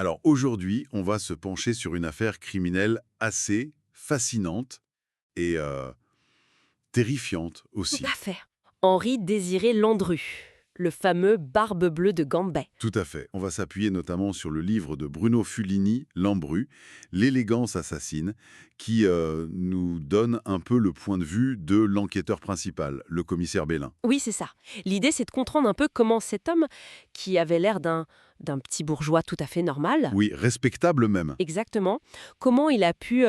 Alors aujourd'hui, on va se pencher sur une affaire criminelle assez fascinante et terrifiante Tout aussi. à fait. Henri-Désiré Landru, le fameux Barbe Bleue de Gambais. Tout à fait. On va s'appuyer notamment sur le livre de Bruno Fulini, Lambru, L'élégance assassine, qui nous donne un peu le point de vue de l'enquêteur principal, le commissaire Bélin. Oui, c'est ça. L'idée, c'est de comprendre un peu comment cet homme, qui avait l'air d'un petit bourgeois tout à fait normal, Oui, respectable même. exactement, comment il a pu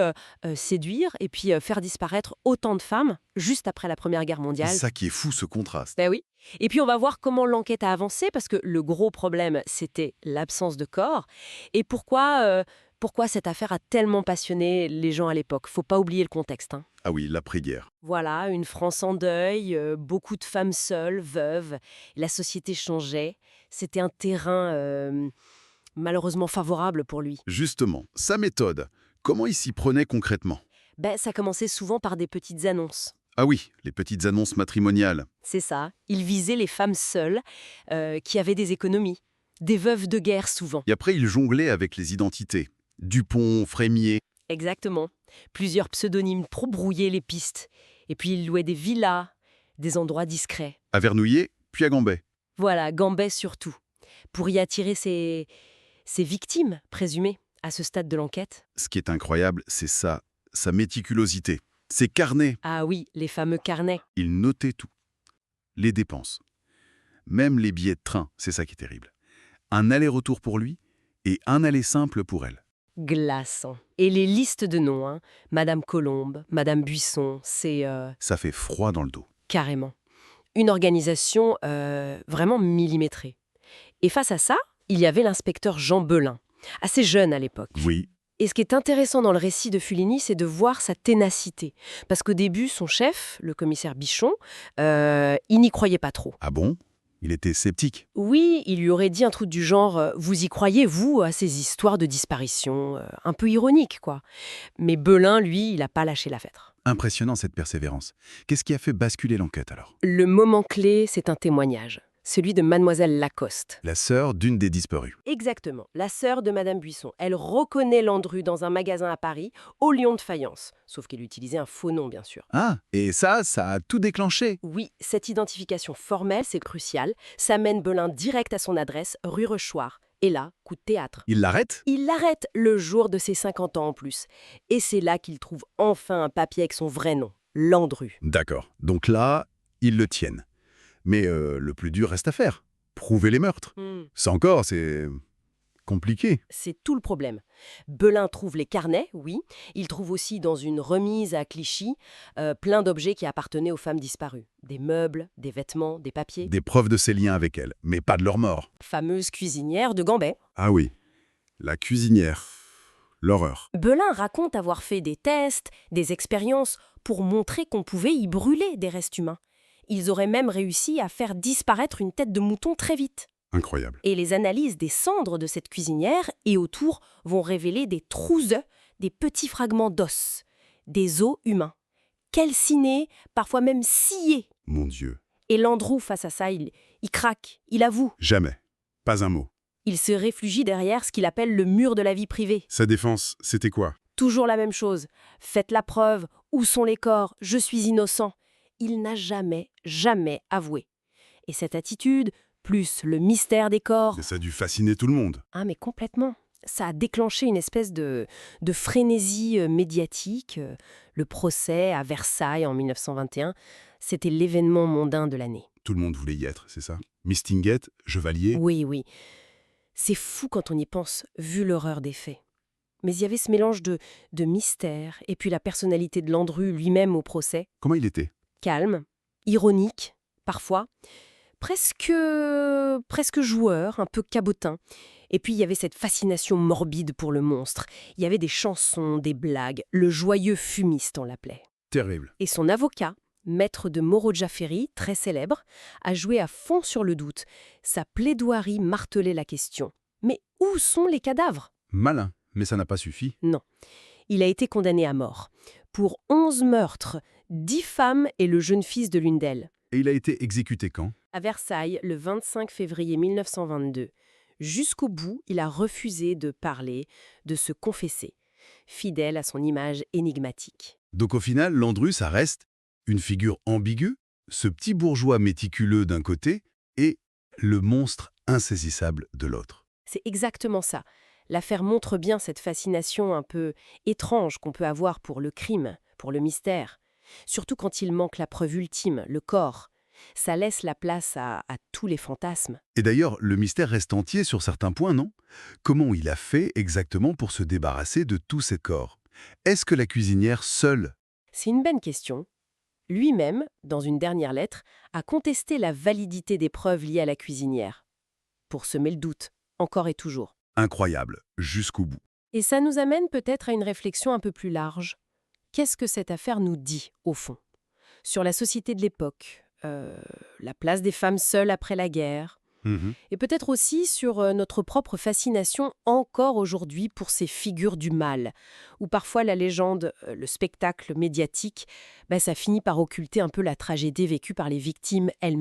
séduire et puis faire disparaître autant de femmes juste après la Première Guerre C'est mondiale. ça qui est fou, ce contraste. Ben oui. Et puis on va voir comment l'enquête a avancé, parce que le gros problème, c'était l'absence de corps. Et pourquoi cette affaire a tellement passionné les gens à l'époque. Faut pas oublier le contexte, hein. Ah oui, l'après-guerre. Voilà, une France en deuil, beaucoup de femmes seules, veuves. La société changeait. C'était un terrain malheureusement favorable pour lui. Justement, sa méthode, comment il s'y prenait concrètement? Ben, ça commençait souvent par des petites annonces. Ah oui, les petites annonces matrimoniales. C'est ça. Il visait les femmes seules qui avaient des économies. Des veuves de guerre souvent. Et après, il jonglait avec les identités. Dupont, Frémier. Exactement. Plusieurs pseudonymes pour brouiller les pistes. Et puis il louait des villas, des endroits discrets. À Vernouillet, puis à Gambais. Voilà, Gambais surtout. Pour y attirer ses victimes présumées à ce stade de l'enquête. Ce qui est incroyable, c'est sa méticulosité. Ses carnets, Ah oui, les fameux carnets. il notait tout. Les dépenses. Même les billets de train, c'est ça qui est terrible. Un aller-retour pour lui et un aller simple pour elle. Glaçant. Et les listes de noms, hein. Madame Colombe, Madame Buisson, c'est Ça fait froid dans le dos. carrément une organisation vraiment millimétrée. Et face à ça, il y avait l'inspecteur Jean Belin, assez jeune à l'époque. Oui. Et ce qui est intéressant dans le récit de Fulini, c'est de voir sa ténacité. Parce qu'au début, son chef, le commissaire Bichon, il n'y croyait pas trop. Ah bon? Il était sceptique. Oui, il lui aurait dit un truc du genre vous y croyez, vous, à ces histoires de disparition un peu ironique, quoi. Mais Belin, lui, il n'a pas lâché l'affaire. Impressionnant cette persévérance. Qu'est-ce qui a fait basculer l'enquête alors? Le moment clé, c'est un témoignage. Celui de Mademoiselle Lacoste. La sœur d'une des disparues. Exactement, la sœur de Madame Buisson. Elle reconnaît Landru dans un magasin à Paris, au Lion de Faïence. Sauf qu'elle utilisait un faux nom, bien sûr. Ah, et ça a tout déclenché. Oui, cette identification formelle, c'est crucial. Ça mène Belin direct à son adresse, rue Rochoir. Et là, coup de théâtre. Il l'arrête? Il l'arrête le jour de ses 50 ans en plus. Et c'est là qu'il trouve enfin un papier avec son vrai nom, Landru. D'accord. Donc là, ils le tiennent. Mais le plus dur reste à faire. Prouver les meurtres. Ça encore, c'est compliqué. C'est tout le problème. Belin trouve les carnets, oui. Il trouve aussi dans une remise à Clichy plein d'objets qui appartenaient aux femmes disparues. Des meubles, des vêtements, des papiers. Des preuves de ses liens avec elle, mais pas de leur mort. Fameuse cuisinière de Gambais. Ah oui, la cuisinière. L'horreur. Belin raconte avoir fait des tests, des expériences pour montrer qu'on pouvait y brûler des restes humains. Ils auraient même réussi à faire disparaître une tête de mouton très vite. Incroyable. Et les analyses des cendres de cette cuisinière et autour vont révéler des trous œufs, des petits fragments d'os, des os humains, calcinés, parfois même sciés. Mon Dieu. Et Landru, face à ça, il craque, il avoue. Jamais. Pas un mot. Il se réfugie derrière ce qu'il appelle le mur de la vie privée. Sa défense, c'était quoi? Toujours la même chose. Faites la preuve. Où sont les corps? Je suis innocent. Il n'a jamais avoué. Et cette attitude, plus le mystère des corps... Ça a dû fasciner tout le monde. Ah, mais complètement. Ça a déclenché une espèce de frénésie médiatique. Le procès à Versailles en 1921, c'était l'événement mondain de l'année. Tout le monde voulait y être, c'est ça? Mistinguett, Chevalier. Oui, oui. C'est fou quand on y pense, vu l'horreur des faits. Mais il y avait ce mélange de mystère et puis la personnalité de Landru lui-même au procès. Comment il était? Calme, ironique, parfois, presque joueur, un peu cabotin. Et puis il y avait cette fascination morbide pour le monstre. Il y avait des chansons, des blagues, le joyeux fumiste on l'appelait. Terrible. Et son avocat, maître de Moreau Jafferi, très célèbre, a joué à fond sur le doute. Sa plaidoirie martelait la question. Mais où sont les cadavres? Malin, mais ça n'a pas suffi. Non. Il a été condamné à mort pour 11 meurtres, 10 femmes et le jeune fils de l'une d'elles. Et il a été exécuté quand? À Versailles, le 25 février 1922, Jusqu'au bout, il a refusé de parler, de se confesser, fidèle à son image énigmatique. Donc au final, Landru, ça reste une figure ambiguë, ce petit bourgeois méticuleux d'un côté et le monstre insaisissable de l'autre. C'est exactement ça. L'affaire montre bien cette fascination un peu étrange qu'on peut avoir pour le crime, pour le mystère. Surtout quand il manque la preuve ultime, le corps. Ça laisse la place à tous les fantasmes. Et d'ailleurs, le mystère reste entier sur certains points, non? Comment il a fait exactement pour se débarrasser de tous ces corps? Est-ce que la cuisinière seule... C'est une bonne question. Lui-même, dans une dernière lettre, a contesté la validité des preuves liées à la cuisinière. Pour semer le doute, encore et toujours. Incroyable, jusqu'au bout. Et ça nous amène peut-être à une réflexion un peu plus large. Qu'est-ce que cette affaire nous dit, au fond? Sur la société de l'époque, la place des femmes seules après la guerre, et peut-être aussi sur notre propre fascination encore aujourd'hui pour ces figures du mal, où parfois la légende, le spectacle médiatique, ça finit par occulter un peu la tragédie vécue par les victimes elles-mêmes.